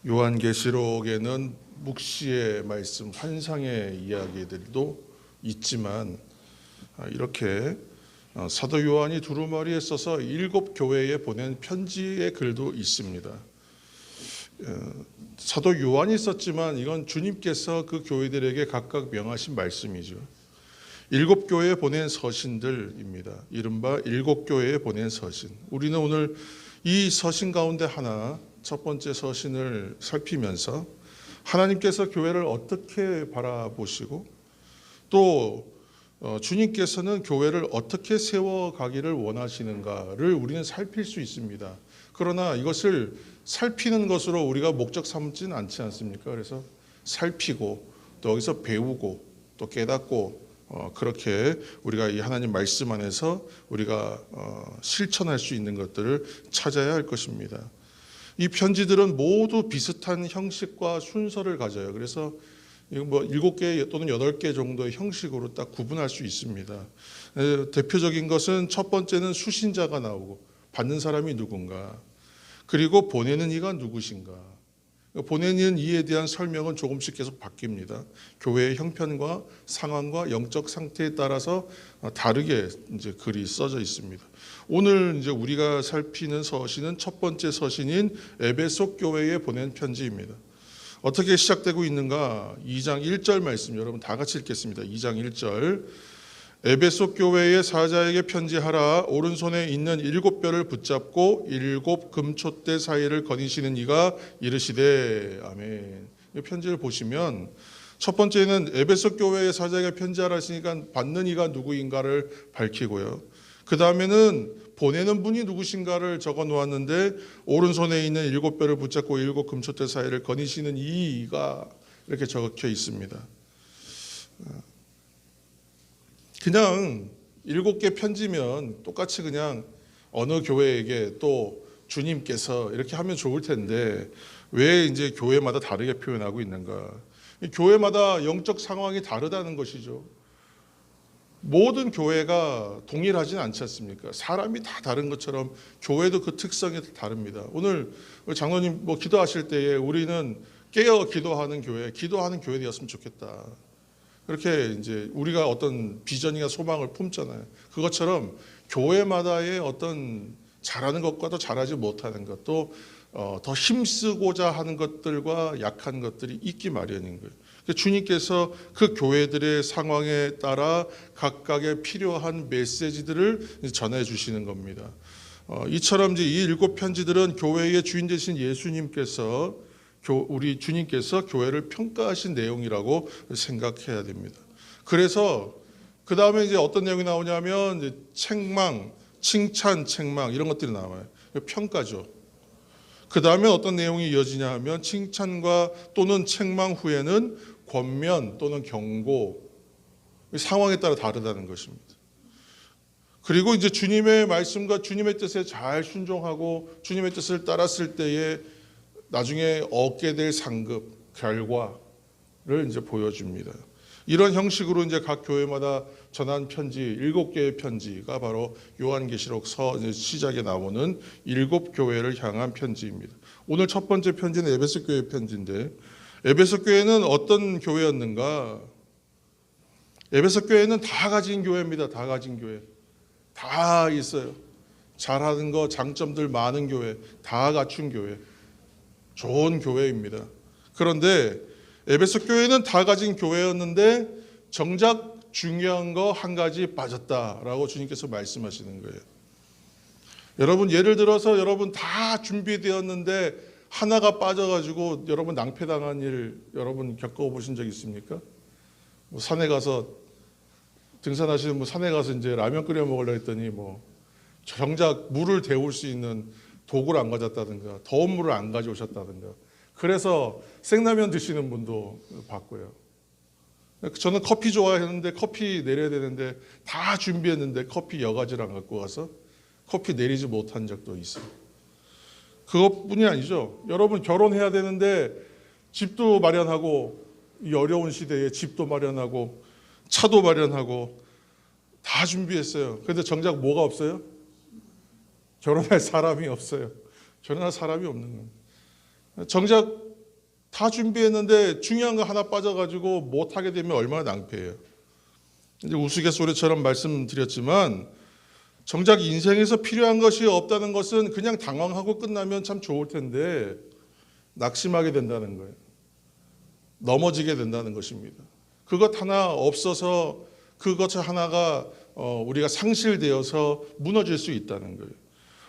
요한계시록에는 묵시의 말씀, 환상의 이야기들도 있지만 이렇게 사도 요한이 두루마리에 써서 7 교회에 보낸 편지의 글도 있습니다. 사도 요한이 썼지만 이건 주님께서 그 교회들에게 각각 명하신 말씀이죠. 7 교회에 보낸 서신들입니다. 이른바 7 교회에 보낸 서신. 우리는 오늘 이 서신 가운데 하나, 첫 번째 서신을 살피면서 하나님께서 교회를 어떻게 바라보시고 또 주님께서는 교회를 어떻게 세워가기를 원하시는가를 우리는 살필 수 있습니다. 그러나 이것을 살피는 것으로 우리가 목적 삼지는 않지 않습니까? 그래서 살피고 또 여기서 배우고 또 깨닫고 그렇게 우리가 이 하나님 말씀 안에서 우리가 실천할 수 있는 것들을 찾아야 할 것입니다. 이 편지들은 모두 비슷한 형식과 순서를 가져요. 그래서 이거 7개 또는 8개 정도의 형식으로 딱 구분할 수 있습니다. 대표적인 것은 첫 번째는 수신자가 나오고 받는 사람이 누군가, 그리고 보내는 이가 누구신가. 보내는 이에 대한 설명은 조금씩 계속 바뀝니다. 교회의 형편과 상황과 영적 상태에 따라서 다르게 이제 글이 써져 있습니다. 오늘 이제 우리가 살피는 서신은 첫 번째 서신인 에베소 교회에 보낸 편지입니다. 어떻게 시작되고 있는가? 2장 1절 말씀 여러분 다 같이 읽겠습니다. 2장 1절. 에베소 교회의 사자에게 편지하라. 오른손에 있는 7뼈를 붙잡고 7 금촛대 사이를 거니시는 이가 이르시되. 아멘. 이 편지를 보시면 첫 번째는 에베소 교회의 사자에게 편지하라 하시니까 받는 이가 누구인가를 밝히고요. 그 다음에는 보내는 분이 누구신가를 적어 놓았는데 오른손에 있는 7뼈를 붙잡고 7 금촛대 사이를 거니시는 이가 이렇게 적혀 있습니다. 그냥 7개 편지면 똑같이 그냥 어느 교회에게 또 주님께서 이렇게 하면 좋을 텐데 왜 이제 교회마다 다르게 표현하고 있는가? 교회마다 영적 상황이 다르다는 것이죠. 모든 교회가 동일하진 않지 않습니까? 사람이 다 다른 것처럼 교회도 그 특성이 다릅니다. 오늘 장로님 기도하실 때에 우리는 깨어 기도하는 교회 되었으면 좋겠다. 그렇게 이제 우리가 어떤 비전이나 소망을 품잖아요. 그것처럼 교회마다의 어떤 잘하는 것과 또 잘하지 못하는 것, 또 더 힘쓰고자 하는 것들과 약한 것들이 있기 마련인 거예요. 주님께서 그 교회들의 상황에 따라 각각의 필요한 메시지들을 전해 주시는 겁니다. 이처럼 이제 이 7 편지들은 교회의 주인 되신 예수님께서 우리 주님께서 교회를 평가하신 내용이라고 생각해야 됩니다. 그래서 그 다음에 이제 어떤 내용이 나오냐면 이제 책망, 칭찬, 책망 이런 것들이 나와요. 평가죠. 그 다음에 어떤 내용이 이어지냐 하면 칭찬과 또는 책망 후에는 권면 또는 경고, 상황에 따라 다르다는 것입니다. 그리고 이제 주님의 말씀과 주님의 뜻에 잘 순종하고 주님의 뜻을 따랐을 때에 나중에 얻게 될 상급, 결과를 이제 보여줍니다. 이런 형식으로 이제 각 교회마다 전한 편지, 7개의 편지가 바로 요한계시록 시작에 나오는 7 교회를 향한 편지입니다. 오늘 첫 번째 편지는 에베소 교회 편지인데 에베소 교회는 어떤 교회였는가? 에베소 교회는 다 가진 교회입니다. 다 가진 교회. 다 있어요. 잘하는 거, 장점들 많은 교회, 다 갖춘 교회. 좋은 교회입니다. 그런데 에베소 교회는 다 가진 교회였는데 정작 중요한 거 한 가지 빠졌다라고 주님께서 말씀하시는 거예요. 여러분 예를 들어서 여러분 다 준비되었는데 하나가 빠져가지고 여러분 낭패당한 일 여러분 겪어보신 적 있습니까? 산에 가서 등산하시는 분 산에 가서 이제 라면 끓여 먹으려 했더니 정작 물을 데울 수 있는 도구를 안 가졌다든가 더운 물을 안 가져오셨다든가 그래서 생라면 드시는 분도 봤고요. 저는 커피 좋아했는데 커피 내려야 되는데 다 준비했는데 커피 여과지를 안 갖고 가서 커피 내리지 못한 적도 있어요. 그것뿐이 아니죠. 여러분 결혼해야 되는데 집도 마련하고 이 어려운 시대에 집도 마련하고 차도 마련하고 다 준비했어요. 그런데 정작 뭐가 없어요? 결혼할 사람이 없어요. 결혼할 사람이 없는 겁니다. 정작 다 준비했는데 중요한 거 하나 빠져가지고 못하게 되면 얼마나 낭패예요. 이제 우스갯소리처럼 말씀드렸지만 정작 인생에서 필요한 것이 없다는 것은 그냥 당황하고 끝나면 참 좋을 텐데 낙심하게 된다는 거예요. 넘어지게 된다는 것입니다. 그것 하나 없어서 그것 하나가 우리가 상실되어서 무너질 수 있다는 거예요.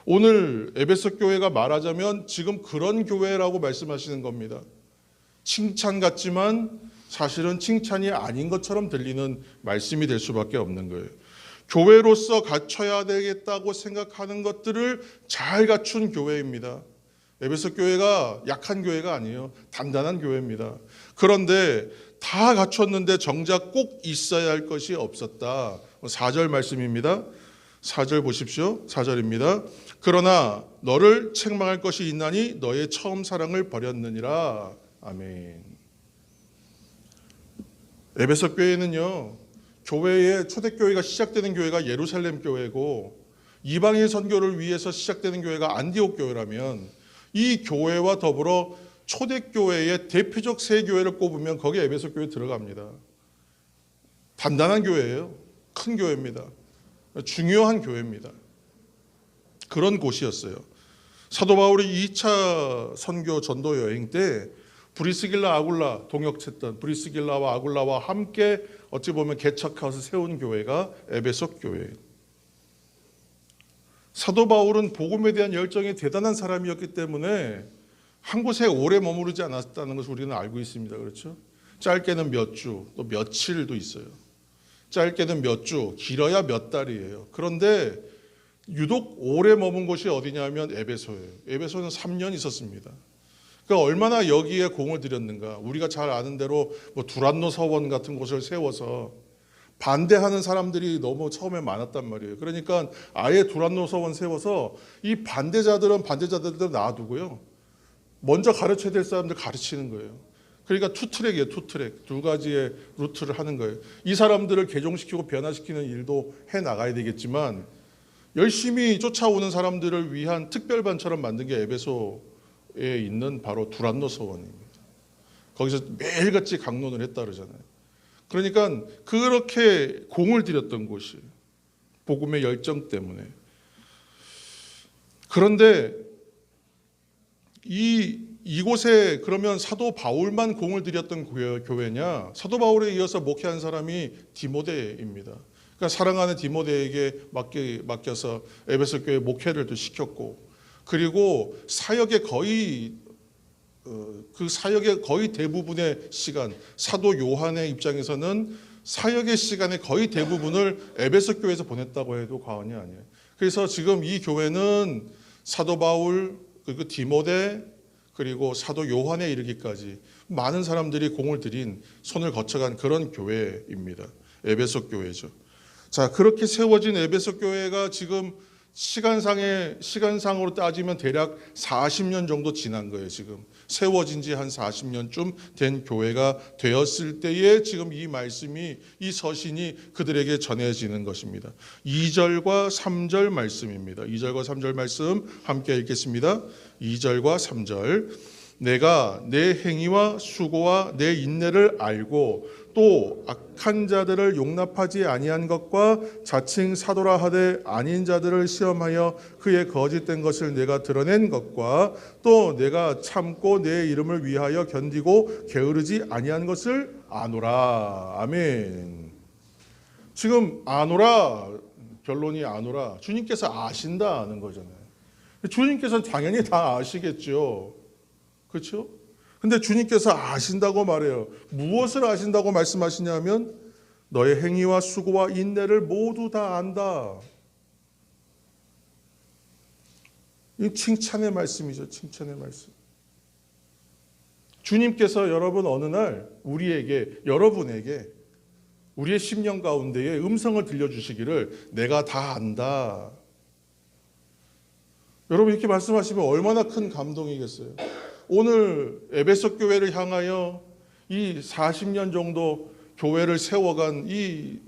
오늘 에베소 교회가 말하자면 지금 그런 교회라고 말씀하시는 겁니다. 칭찬 같지만 사실은 칭찬이 아닌 것처럼 들리는 말씀이 될 수밖에 없는 거예요. 교회로서 갖춰야 되겠다고 생각하는 것들을 잘 갖춘 교회입니다. 에베소 교회가 약한 교회가 아니에요. 단단한 교회입니다. 그런데 다 갖췄는데 정작 꼭 있어야 할 것이 없었다. 4절 말씀입니다. 4절 보십시오. 4절입니다. 그러나 너를 책망할 것이 있나니 너의 처음 사랑을 버렸느니라. 아멘. 에베소 교회는요, 교회의 초대교회가 시작되는 교회가 예루살렘 교회고 이방인 선교를 위해서 시작되는 교회가 안디옥 교회라면 이 교회와 더불어 초대교회의 대표적 세 교회를 꼽으면 거기에 에베소 교회 들어갑니다. 단단한 교회예요. 큰 교회입니다. 중요한 교회입니다. 그런 곳이었어요. 사도 바울이 2차 선교 전도 여행 때 브리스길라 아굴라 동역했던 브리스길라와 아굴라와 함께 어찌 보면 개척해서 세운 교회가 에베소 교회. 사도 바울은 복음에 대한 열정이 대단한 사람이었기 때문에 한 곳에 오래 머무르지 않았다는 것을 우리는 알고 있습니다. 그렇죠? 짧게는 몇 주, 또 며칠도 있어요. 짧게는 몇 주, 길어야 몇 달이에요. 그런데 유독 오래 머문 곳이 어디냐면 에베소예요. 에베소는 3년 있었습니다. 그러니까 얼마나 여기에 공을 들였는가. 우리가 잘 아는 대로 두란노 서원 같은 곳을 세워서 반대하는 사람들이 너무 처음에 많았단 말이에요. 그러니까 아예 두란노 서원 세워서 이 반대자들은 놔두고요. 먼저 가르쳐야 될 사람들 가르치는 거예요. 그러니까 투트랙이에요. 투트랙. 두 가지의 루트를 하는 거예요. 이 사람들을 개종시키고 변화시키는 일도 해나가야 되겠지만 열심히 쫓아오는 사람들을 위한 특별반처럼 만든 게 에베소에 있는 바로 두란노 서원입니다. 거기서 매일같이 강론을 했다 그러잖아요. 그러니까 그렇게 공을 들였던 곳이에요. 복음의 열정 때문에. 그런데 이곳에 그러면 사도 바울만 공을 들였던 교회냐? 사도 바울에 이어서 목회한 사람이 디모데입니다. 그러니까 사랑하는 디모데에게 맡겨서 에베소 교회 목회를 또 시켰고, 그리고 사역의 거의 대부분의 시간, 사도 요한의 입장에서는 사역의 시간의 거의 대부분을 에베소 교회에서 보냈다고 해도 과언이 아니에요. 그래서 지금 이 교회는 사도 바울, 그리고 디모데, 그리고 사도 요한에 이르기까지 많은 사람들이 공을 들인, 손을 거쳐간 그런 교회입니다. 에베소 교회죠. 자, 그렇게 세워진 에베소 교회가 지금 시간상으로 따지면 대략 40년 정도 지난 거예요. 지금 세워진 지 한 40년쯤 된 교회가 되었을 때에 지금 이 말씀이, 이 서신이 그들에게 전해지는 것입니다. 2절과 3절 말씀입니다. 2절과 3절 말씀 함께 읽겠습니다. 2절과 3절. 내가 내 행위와 수고와 내 인내를 알고 또 악한 자들을 용납하지 아니한 것과 자칭 사도라 하되 아닌 자들을 시험하여 그의 거짓된 것을 내가 드러낸 것과 또 내가 참고 내 이름을 위하여 견디고 게으르지 아니한 것을 아노라. 아멘. 지금 아노라, 결론이 아노라. 주님께서 아신다 하는 거잖아요. 주님께서는 당연히 다 아시겠죠. 그렇죠? 근데 주님께서 아신다고 말해요. 무엇을 아신다고 말씀하시냐면 너의 행위와 수고와 인내를 모두 다 안다. 이 칭찬의 말씀이죠. 칭찬의 말씀. 주님께서 여러분 어느 날 여러분에게 우리의 심령 가운데에 음성을 들려주시기를 내가 다 안다. 여러분 이렇게 말씀하시면 얼마나 큰 감동이겠어요. 오늘 에베소 교회를 향하여 이 40년 정도 교회를 세워간 이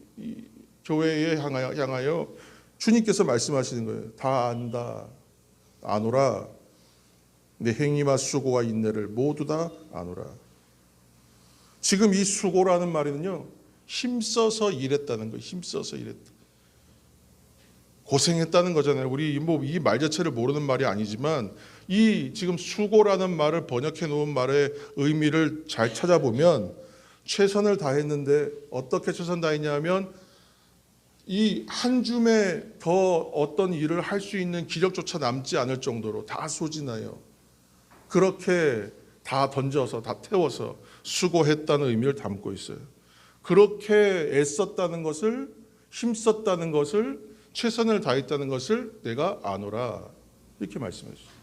교회에 향하여 주님께서 말씀하시는 거예요. 다 안다. 아노라. 내 행위와 수고와 인내를 모두 다 아노라. 지금 이 수고라는 말은요, 힘써서 일했다는 거예요. 힘써서 일했다. 고생했다는 거잖아요. 우리 이 말 자체를 모르는 말이 아니지만 이 지금 수고라는 말을 번역해 놓은 말의 의미를 잘 찾아보면 최선을 다했는데 어떻게 최선 다했냐면 이 한 줌에 더 어떤 일을 할 수 있는 기력조차 남지 않을 정도로 다 소진하여 그렇게 다 던져서 다 태워서 수고했다는 의미를 담고 있어요. 그렇게 애썼다는 것을, 힘썼다는 것을, 최선을 다했다는 것을 내가 아노라, 이렇게 말씀하셨어요.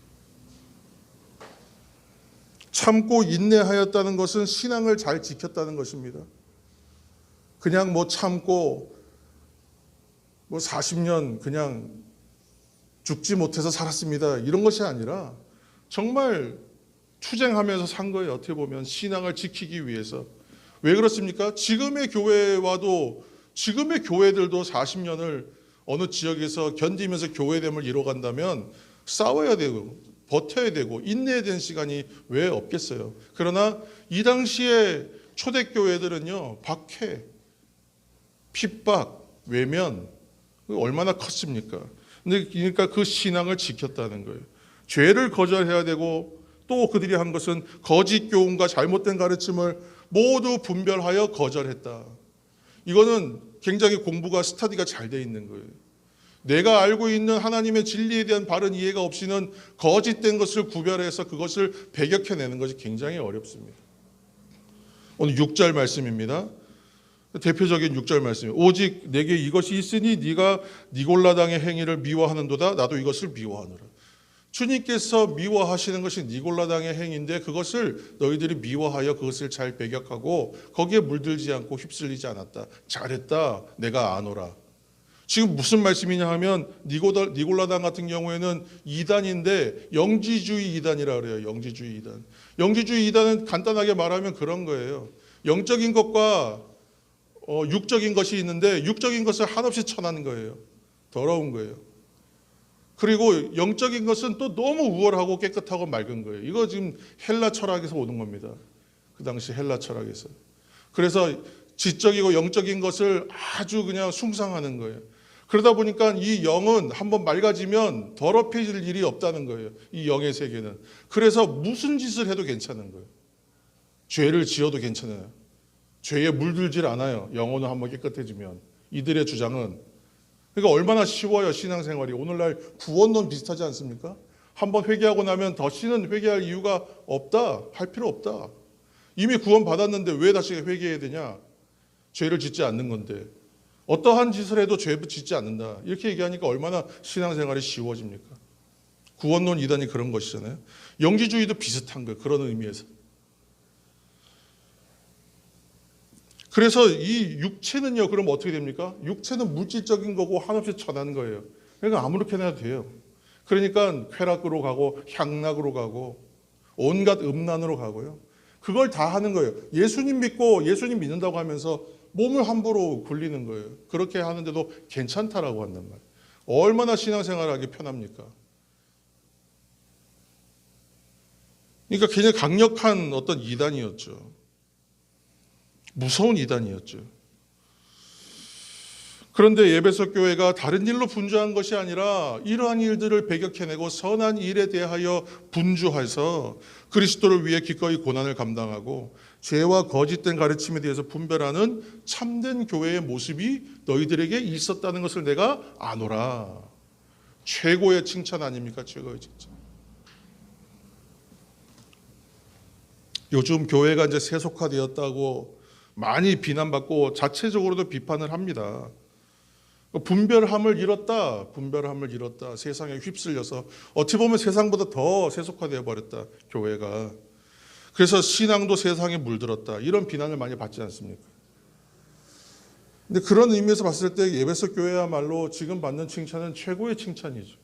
참고 인내하였다는 것은 신앙을 잘 지켰다는 것입니다. 그냥 참고 40년 그냥 죽지 못해서 살았습니다, 이런 것이 아니라 정말 투쟁하면서 산 거예요. 어떻게 보면 신앙을 지키기 위해서. 왜 그렇습니까? 지금의 교회와도, 지금의 교회들도 40년을 어느 지역에서 견디면서 교회됨을 이뤄간다면 싸워야 되고 버텨야 되고 인내해야 되는 시간이 왜 없겠어요. 그러나 이 당시에 초대교회들은요, 박해, 핍박, 외면 얼마나 컸습니까? 그러니까 그 신앙을 지켰다는 거예요. 죄를 거절해야 되고 또 그들이 한 것은 거짓 교훈과 잘못된 가르침을 모두 분별하여 거절했다. 이거는 굉장히 공부가 스터디가 잘 돼 있는 거예요. 내가 알고 있는 하나님의 진리에 대한 바른 이해가 없이는 거짓된 것을 구별해서 그것을 배격해내는 것이 굉장히 어렵습니다. 오늘 6절 말씀입니다. 대표적인 6절 말씀입니다. 오직 내게 이것이 있으니 네가 니골라당의 행위를 미워하는도다. 나도 이것을 미워하노라. 주님께서 미워하시는 것이 니골라당의 행위인데 그것을 너희들이 미워하여 그것을 잘 배격하고 거기에 물들지 않고 휩쓸리지 않았다. 잘했다. 내가 아노라. 지금 무슨 말씀이냐 하면 니골라당 같은 경우에는 이단인데 영지주의 이단이라 그래요. 영지주의 이단. 영지주의 이단은 간단하게 말하면 그런 거예요. 영적인 것과 육적인 것이 있는데 육적인 것을 한없이 천하는 거예요. 더러운 거예요. 그리고 영적인 것은 또 너무 우월하고 깨끗하고 맑은 거예요. 이거 지금 헬라 철학에서 오는 겁니다. 그 당시 헬라 철학에서. 그래서 지적이고 영적인 것을 아주 그냥 숭상하는 거예요. 그러다 보니까 이 영은 한번 맑아지면 더럽혀질 일이 없다는 거예요. 이 영의 세계는. 그래서 무슨 짓을 해도 괜찮은 거예요. 죄를 지어도 괜찮아요. 죄에 물들질 않아요. 영혼은 한번 깨끗해지면. 이들의 주장은. 그러니까 얼마나 쉬워요, 신앙생활이. 오늘날 구원론 비슷하지 않습니까? 한번 회개하고 나면 다시는 회개할 이유가 없다. 할 필요 없다. 이미 구원 받았는데 왜 다시 회개해야 되냐? 죄를 짓지 않는 건데. 어떠한 짓을 해도 죄 짓지 않는다. 이렇게 얘기하니까 얼마나 신앙생활이 쉬워집니까? 구원론 이단이 그런 것이잖아요. 영지주의도 비슷한 거예요. 그런 의미에서. 그래서 이 육체는요, 그럼 어떻게 됩니까? 육체는 물질적인 거고 한없이 천한 거예요. 그러니까 아무렇게나 해도 돼요. 그러니까 쾌락으로 가고 향락으로 가고 온갖 음란으로 가고요. 그걸 다 하는 거예요. 예수님 믿고 예수님 믿는다고 하면서 몸을 함부로 굴리는 거예요. 그렇게 하는데도 괜찮다라고 한단 말이에요. 얼마나 신앙생활하기 편합니까? 그러니까 굉장히 강력한 어떤 이단이었죠. 무서운 이단이었죠. 그런데 에베소 교회가 다른 일로 분주한 것이 아니라 이러한 일들을 배격해내고 선한 일에 대하여 분주해서 그리스도를 위해 기꺼이 고난을 감당하고 죄와 거짓된 가르침에 대해서 분별하는 참된 교회의 모습이 너희들에게 있었다는 것을 내가 아노라. 최고의 칭찬 아닙니까? 최고의 칭찬. 요즘 교회가 이제 세속화되었다고 많이 비난받고 자체적으로도 비판을 합니다. 분별함을 잃었다. 분별함을 잃었다. 세상에 휩쓸려서 어찌 보면 세상보다 더 세속화되어 버렸다. 교회가. 그래서 신앙도 세상에 물들었다. 이런 비난을 많이 받지 않습니까? 근데 그런 의미에서 봤을 때 에베소 교회야말로 지금 받는 칭찬은 최고의 칭찬이죠.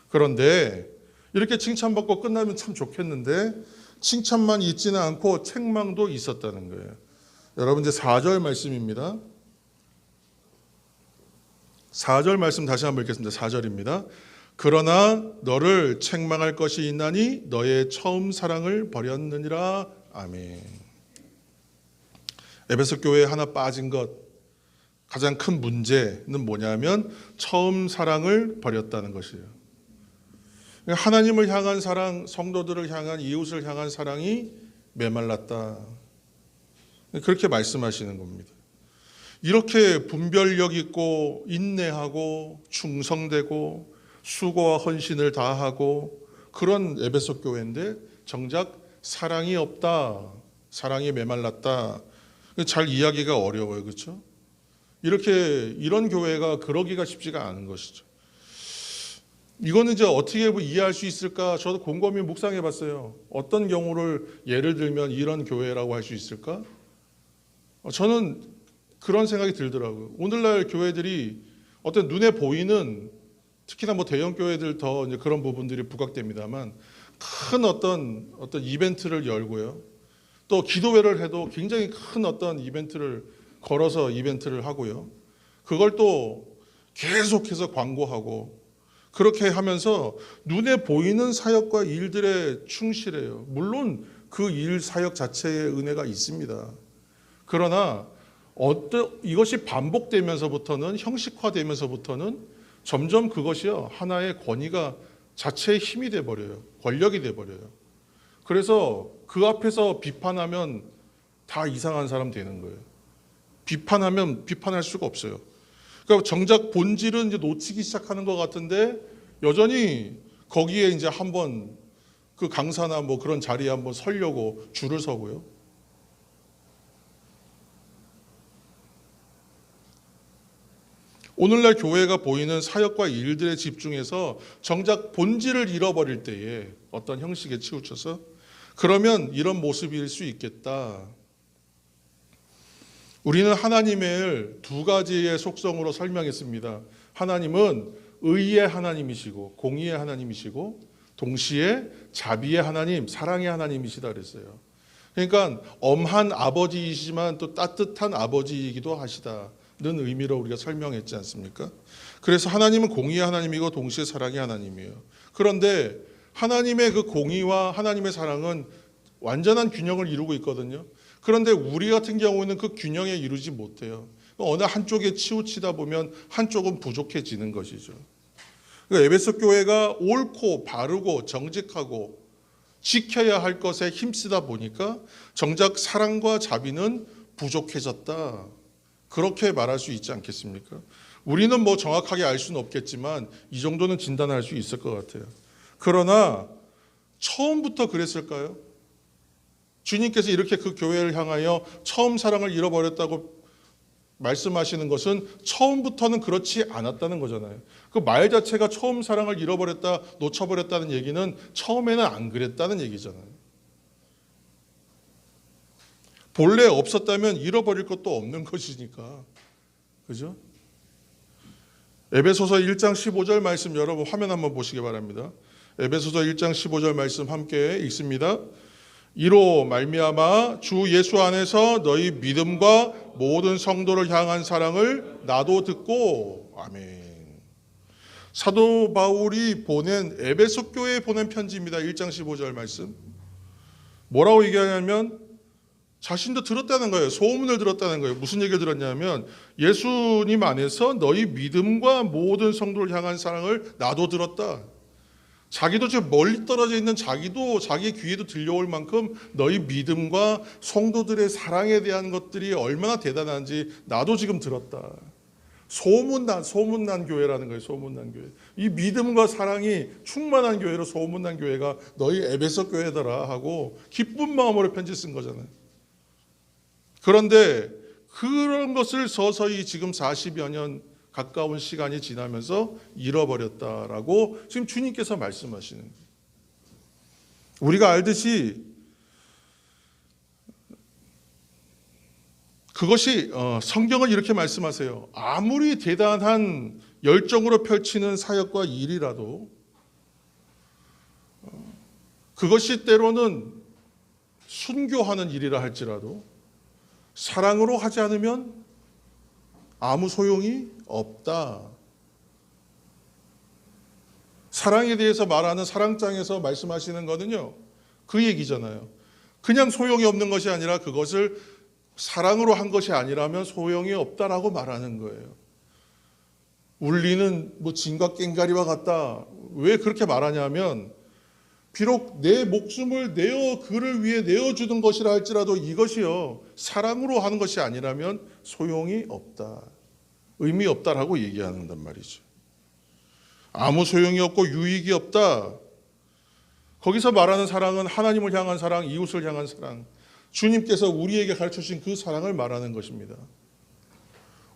그런데 이렇게 칭찬받고 끝나면 참 좋겠는데 칭찬만 있지는 않고 책망도 있었다는 거예요. 여러분 이제 4절 말씀입니다. 4절 말씀 다시 한번 읽겠습니다. 4절입니다. 그러나 너를 책망할 것이 있나니 너의 처음 사랑을 버렸느니라. 아멘. 에베소 교회에 하나 빠진 것, 가장 큰 문제는 뭐냐면 처음 사랑을 버렸다는 것이에요. 하나님을 향한 사랑, 성도들을 향한, 이웃을 향한 사랑이 메말랐다. 그렇게 말씀하시는 겁니다. 이렇게 분별력 있고 인내하고 충성되고 수고와 헌신을 다하고 그런 에베소 교회인데 정작 사랑이 없다, 사랑이 메말랐다. 잘 이해하기가 어려워요, 그렇죠? 이런 교회가 그러기가 쉽지가 않은 것이죠. 이거는 이제 어떻게 이해할 수 있을까? 저도 곰곰이 묵상해봤어요. 어떤 경우를 예를 들면 이런 교회라고 할 수 있을까? 저는 그런 생각이 들더라고요. 오늘날 교회들이 어떤 눈에 보이는, 특히나 뭐 대형 교회들 더 이제 그런 부분들이 부각됩니다만, 큰 어떤 이벤트를 열고요. 또 기도회를 해도 굉장히 큰 어떤 이벤트를 걸어서 이벤트를 하고요. 그걸 또 계속해서 광고하고 그렇게 하면서 눈에 보이는 사역과 일들에 충실해요. 물론 그 일 사역 자체의 은혜가 있습니다. 그러나 이것이 반복되면서부터는, 형식화되면서부터는 점점 그것이요 하나의 권위가 자체의 힘이 돼버려요. 권력이 돼버려요. 그래서 그 앞에서 비판하면 다 이상한 사람 되는 거예요. 비판하면 비판할 수가 없어요. 그러니까 정작 본질은 이제 놓치기 시작하는 것 같은데 여전히 거기에 이제 한번 그 강사나 뭐 그런 자리에 한번 서려고 줄을 서고요. 오늘날 교회가 보이는 사역과 일들에 집중해서 정작 본질을 잃어버릴 때에 어떤 형식에 치우쳐서 그러면 이런 모습일 수 있겠다. 우리는 하나님을 두 가지의 속성으로 설명했습니다. 하나님은 의의 하나님이시고 공의의 하나님이시고 동시에 자비의 하나님, 사랑의 하나님이시다 그랬어요. 그러니까 엄한 아버지이시지만 또 따뜻한 아버지이기도 하시다는 의미로 우리가 설명했지 않습니까? 그래서 하나님은 공의의 하나님이고 동시에 사랑의 하나님이에요. 그런데 하나님의 그 공의와 하나님의 사랑은 완전한 균형을 이루고 있거든요. 그런데 우리 같은 경우는 그 균형에 이루지 못해요. 어느 한쪽에 치우치다 보면 한쪽은 부족해지는 것이죠. 그러니까 에베소 교회가 옳고 바르고 정직하고 지켜야 할 것에 힘쓰다 보니까 정작 사랑과 자비는 부족해졌다. 그렇게 말할 수 있지 않겠습니까? 우리는 뭐 정확하게 알 수는 없겠지만 이 정도는 진단할 수 있을 것 같아요. 그러나 처음부터 그랬을까요? 주님께서 이렇게 그 교회를 향하여 처음 사랑을 잃어버렸다고 말씀하시는 것은 처음부터는 그렇지 않았다는 거잖아요. 그 말 자체가 처음 사랑을 잃어버렸다, 놓쳐버렸다는 얘기는 처음에는 안 그랬다는 얘기잖아요. 본래 없었다면 잃어버릴 것도 없는 것이니까. 그죠? 에베소서 1장 15절 말씀 여러분 화면 한번 보시기 바랍니다. 에베소서 1장 15절 말씀 함께 읽습니다. 이로 말미암아 주 예수 안에서 너희 믿음과 모든 성도를 향한 사랑을 나도 듣고 아멘. 사도 바울이 보낸 에베소 교회에 보낸 편지입니다. 1장 15절 말씀. 뭐라고 얘기하냐면 자신도 들었다는 거예요. 소문을 들었다는 거예요. 무슨 얘기를 들었냐면 예수님 안에서 너희 믿음과 모든 성도를 향한 사랑을 나도 들었다. 자기도 지금 멀리 떨어져 있는 자기도 자기 귀에도 들려올 만큼 너희 믿음과 성도들의 사랑에 대한 것들이 얼마나 대단한지 나도 지금 들었다. 소문난 교회라는 거예요. 소문난 교회. 이 믿음과 사랑이 충만한 교회로 소문난 교회가 너희 에베소 교회더라 하고 기쁜 마음으로 편지 쓴 거잖아요. 그런데 그런 것을 서서히 지금 40여 년 가까운 시간이 지나면서 잃어버렸다라고 지금 주님께서 말씀하시는 거예요. 우리가 알듯이 그것이 성경을 이렇게 말씀하세요. 아무리 대단한 열정으로 펼치는 사역과 일이라도 그것이 때로는 순교하는 일이라 할지라도 사랑으로 하지 않으면 아무 소용이 없다. 사랑에 대해서 말하는 사랑장에서 말씀하시는 거는요, 그 얘기잖아요. 그냥 소용이 없는 것이 아니라 그것을 사랑으로 한 것이 아니라면 소용이 없다라고 말하는 거예요. 울리는 진과 꽹가리와 같다. 왜 그렇게 말하냐면 비록 내 목숨을 내어 그를 위해 내어주는 것이라 할지라도 이것이요 사랑으로 하는 것이 아니라면 소용이 없다. 의미 없다라고 얘기한단 말이죠. 아무 소용이 없고 유익이 없다. 거기서 말하는 사랑은 하나님을 향한 사랑, 이웃을 향한 사랑, 주님께서 우리에게 가르쳐주신 그 사랑을 말하는 것입니다.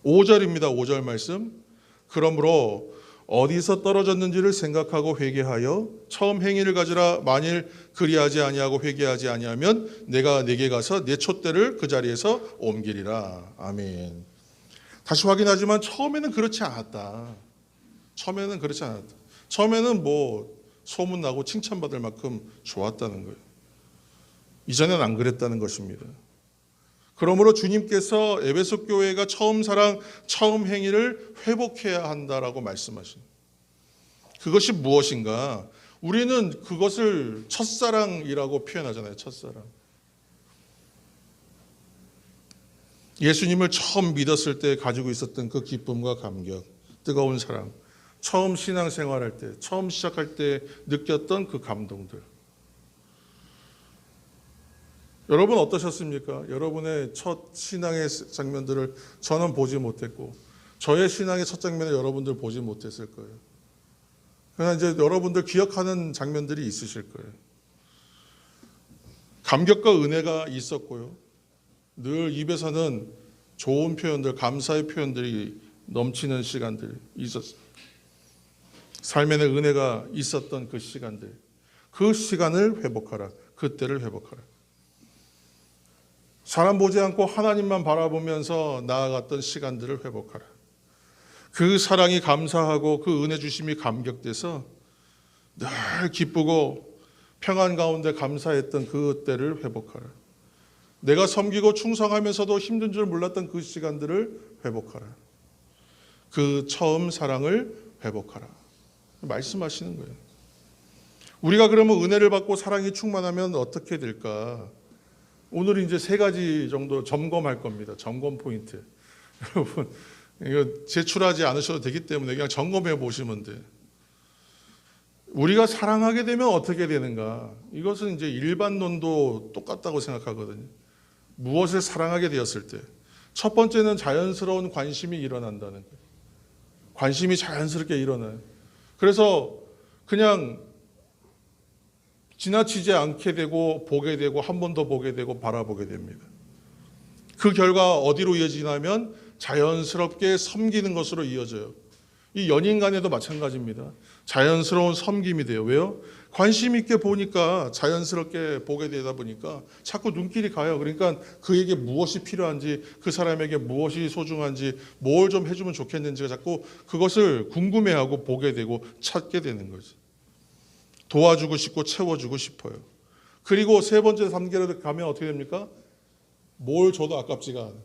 5절입니다. 5절 말씀. 그러므로 어디서 떨어졌는지를 생각하고 회개하여 처음 행위를 가지라. 만일 그리하지 아니하고 회개하지 아니하면 내가 내게 가서 내 촛대를 그 자리에서 옮기리라. 아멘. 다시 확인하지만 처음에는 그렇지 않았다. 처음에는 소문나고 칭찬받을 만큼 좋았다는 거예요. 이전엔 안 그랬다는 것입니다. 그러므로 주님께서 에베소 교회가 처음 사랑, 처음 행위를 회복해야 한다라고 말씀하신 그것이 무엇인가? 우리는 그것을 첫사랑이라고 표현하잖아요. 첫사랑. 예수님을 처음 믿었을 때 가지고 있었던 그 기쁨과 감격, 뜨거운 사랑, 처음 신앙생활할 때, 처음 시작할 때 느꼈던 그 감동들. 여러분 어떠셨습니까? 여러분의 첫 신앙의 장면들을 저는 보지 못했고 저의 신앙의 첫 장면을 여러분들 보지 못했을 거예요. 그러나 이제 여러분들 기억하는 장면들이 있으실 거예요. 감격과 은혜가 있었고요. 늘 입에서는 좋은 표현들, 감사의 표현들이 넘치는 시간들이 있었어요. 삶에는 은혜가 있었던 그 시간들, 그 시간을 회복하라. 그때를 회복하라. 사람 보지 않고 하나님만 바라보면서 나아갔던 시간들을 회복하라. 그 사랑이 감사하고 그 은혜 주심이 감격돼서 늘 기쁘고 평안 가운데 감사했던 그 때를 회복하라. 내가 섬기고 충성하면서도 힘든 줄 몰랐던 그 시간들을 회복하라. 그 처음 사랑을 회복하라. 말씀하시는 거예요. 우리가 그러면 은혜를 받고 사랑이 충만하면 어떻게 될까? 오늘 이제 3가지 정도 점검할 겁니다. 점검 포인트. 여러분, 이거 제출하지 않으셔도 되기 때문에 그냥 점검해 보시면 돼요. 우리가 사랑하게 되면 어떻게 되는가? 이것은 이제 일반론도 똑같다고 생각하거든요. 무엇을 사랑하게 되었을 때. 첫 번째는 자연스러운 관심이 일어난다는 거예요. 관심이 자연스럽게 일어나요. 그래서 그냥 지나치지 않게 되고 보게 되고 한 번 더 보게 되고 바라보게 됩니다. 그 결과 어디로 이어지냐면 자연스럽게 섬기는 것으로 이어져요. 이 연인 간에도 마찬가지입니다. 자연스러운 섬김이 돼요. 왜요? 관심 있게 보니까 자연스럽게 보게 되다 보니까 자꾸 눈길이 가요. 그러니까 그에게 무엇이 필요한지, 그 사람에게 무엇이 소중한지, 뭘 좀 해주면 좋겠는지가 자꾸 그것을 궁금해하고 보게 되고 찾게 되는 거죠. 도와주고 싶고 채워주고 싶어요. 그리고 3번째 단계로 가면 어떻게 됩니까? 뭘 줘도 아깝지가 않아요.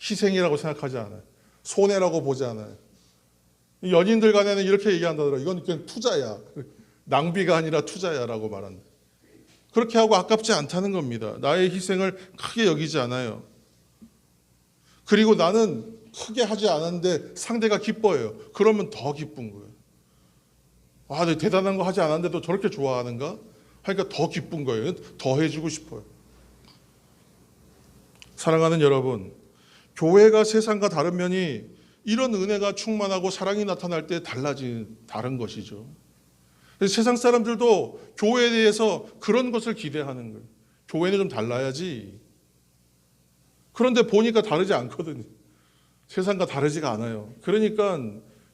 희생이라고 생각하지 않아요. 손해라고 보지 않아요. 연인들 간에는 이렇게 얘기한다더라고요. 이건 그냥 투자야. 낭비가 아니라 투자야라고 말한다. 그렇게 하고 아깝지 않다는 겁니다. 나의 희생을 크게 여기지 않아요. 그리고 나는 크게 하지 않았는데 상대가 기뻐해요. 그러면 더 기쁜 거예요. 아, 대단한 거 하지 않았는데도 저렇게 좋아하는가? 하니까 더 기쁜 거예요. 더 해주고 싶어요. 사랑하는 여러분, 교회가 세상과 다른 면이 이런 은혜가 충만하고 사랑이 나타날 때 다른 것이죠. 그래서 세상 사람들도 교회에 대해서 그런 것을 기대하는 거예요. 교회는 좀 달라야지. 그런데 보니까 다르지 않거든요. 세상과 다르지가 않아요. 그러니까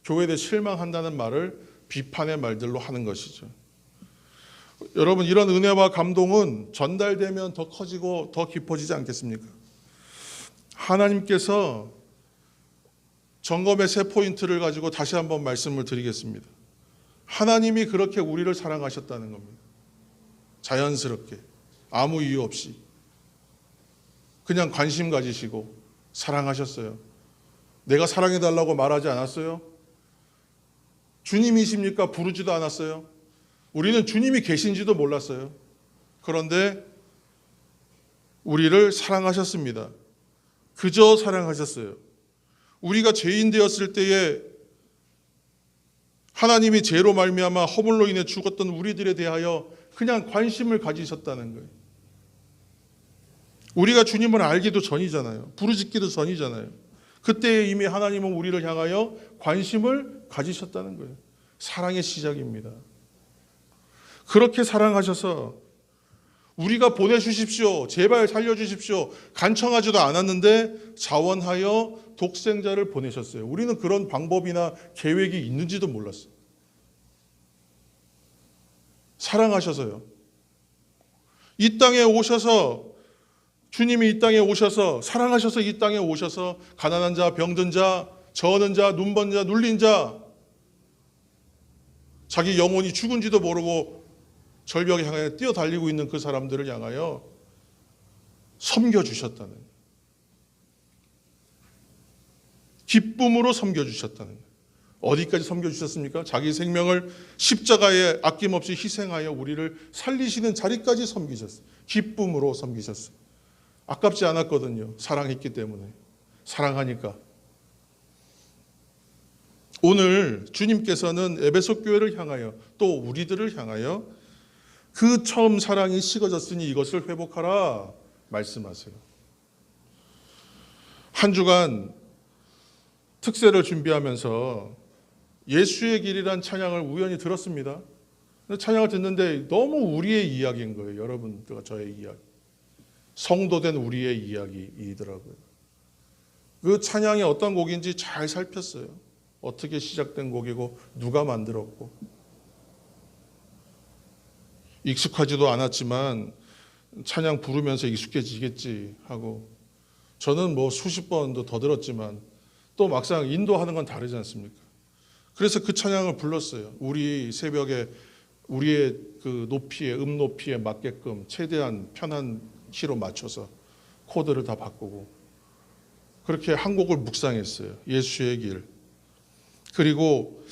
교회에 대해 실망한다는 말을 비판의 말들로 하는 것이죠. 여러분, 이런 은혜와 감동은 전달되면 더 커지고 더 깊어지지 않겠습니까? 하나님께서 점검의 3포인트를 가지고 다시 한번 말씀을 드리겠습니다. 하나님이 그렇게 우리를 사랑하셨다는 겁니다. 자연스럽게, 아무 이유 없이 그냥 관심 가지시고 사랑하셨어요. 내가 사랑해달라고 말하지 않았어요? 주님이십니까? 부르지도 않았어요. 우리는 주님이 계신지도 몰랐어요. 그런데 우리를 사랑하셨습니다. 그저 사랑하셨어요. 우리가 죄인 되었을 때에 하나님이 죄로 말미암아 허물로 인해 죽었던 우리들에 대하여 그냥 관심을 가지셨다는 거예요. 우리가 주님을 알기도 전이잖아요. 부르짖기도 전이잖아요. 그때 이미 하나님은 우리를 향하여 관심을 가지셨다는 거예요. 사랑의 시작입니다. 그렇게 사랑하셔서 우리가 보내주십시오, 제발 살려주십시오 간청하지도 않았는데 자원하여 독생자를 보내셨어요. 우리는 그런 방법이나 계획이 있는지도 몰랐어요. 사랑하셔서요. 이 땅에 오셔서, 주님이 이 땅에 오셔서, 사랑하셔서 이 땅에 오셔서 가난한 자, 병든 자, 저는 자, 눈먼 자, 눌린 자, 자기 영혼이 죽은지도 모르고 절벽에 향해 뛰어달리고 있는 그 사람들을 향하여 섬겨주셨다는, 기쁨으로 섬겨주셨다는. 어디까지 섬겨주셨습니까? 자기 생명을 십자가에 아낌없이 희생하여 우리를 살리시는 자리까지 섬기셨어요. 기쁨으로 섬기셨어요. 아깝지 않았거든요. 사랑했기 때문에. 사랑하니까. 오늘 주님께서는 에베소 교회를 향하여 또 우리들을 향하여 그 처음 사랑이 식어졌으니 이것을 회복하라 말씀하세요. 한 주간 특세를 준비하면서 예수의 길이란 찬양을 우연히 들었습니다. 찬양을 듣는데 너무 우리의 이야기인 거예요. 여러분들과 저의 이야기. 성도된 우리의 이야기이더라고요. 그 찬양이 어떤 곡인지 잘 살폈어요. 어떻게 시작된 곡이고 누가 만들었고. 익숙하지도 않았지만 찬양 부르면서 익숙해지겠지 하고, 저는 뭐 수십 번도 더 들었지만 또 막상 인도하는 건 다르지 않습니까? 그래서 그 찬양을 불렀어요. 우리 새벽에 우리의 그 높이에, 높이에 맞게끔 최대한 편한 키로 맞춰서 코드를 다 바꾸고 그렇게 한 곡을 묵상했어요. 예수의 길. 그리고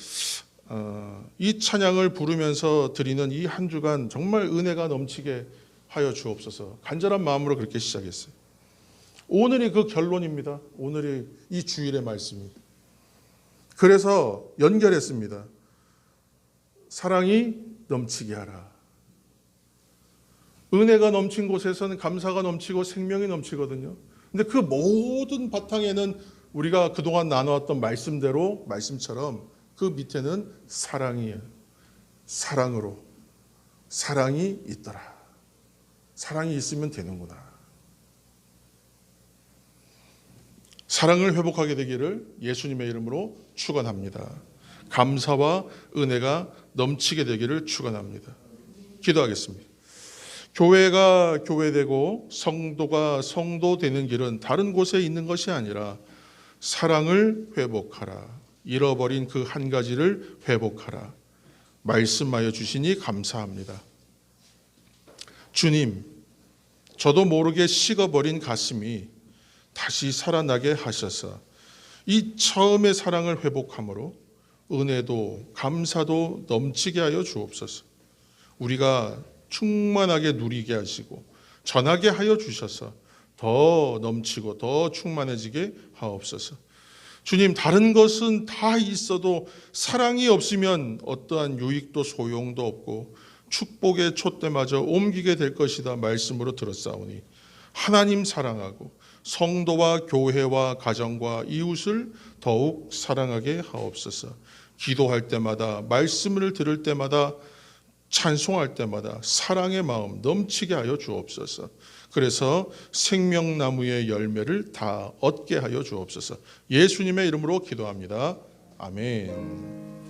이 찬양을 부르면서 드리는 이 한 주간 정말 은혜가 넘치게 하여 주옵소서. 간절한 마음으로 그렇게 시작했어요. 오늘이 그 결론입니다. 오늘이 이 주일의 말씀입니다. 그래서 연결했습니다. 사랑이 넘치게 하라. 은혜가 넘친 곳에서는 감사가 넘치고 생명이 넘치거든요. 근데 그 모든 바탕에는 우리가 그동안 나누었던 말씀대로, 말씀처럼 그 밑에는 사랑이에요. 사랑으로. 사랑이 있더라. 사랑이 있으면 되는구나. 사랑을 회복하게 되기를 예수님의 이름으로 축원합니다. 감사와 은혜가 넘치게 되기를 축원합니다. 기도하겠습니다. 교회가 교회되고 성도가 성도되는 길은 다른 곳에 있는 것이 아니라 사랑을 회복하라. 잃어버린 그 한 가지를 회복하라. 말씀하여 주시니 감사합니다. 주님, 저도 모르게 식어버린 가슴이 다시 살아나게 하셔서 이 처음의 사랑을 회복함으로 은혜도 감사도 넘치게 하여 주옵소서. 우리가 충만하게 누리게 하시고 전하게 하여 주셔서 더 넘치고 더 충만해지게 하옵소서. 주님, 다른 것은 다 있어도 사랑이 없으면 어떠한 유익도 소용도 없고 축복의 촛대마저 옮기게 될 것이다 말씀으로 들었사오니 하나님 사랑하고 성도와 교회와 가정과 이웃을 더욱 사랑하게 하옵소서. 기도할 때마다, 말씀을 들을 때마다, 찬송할 때마다 사랑의 마음 넘치게 하여 주옵소서. 그래서 생명나무의 열매를 다 얻게 하여 주옵소서. 예수님의 이름으로 기도합니다. 아멘.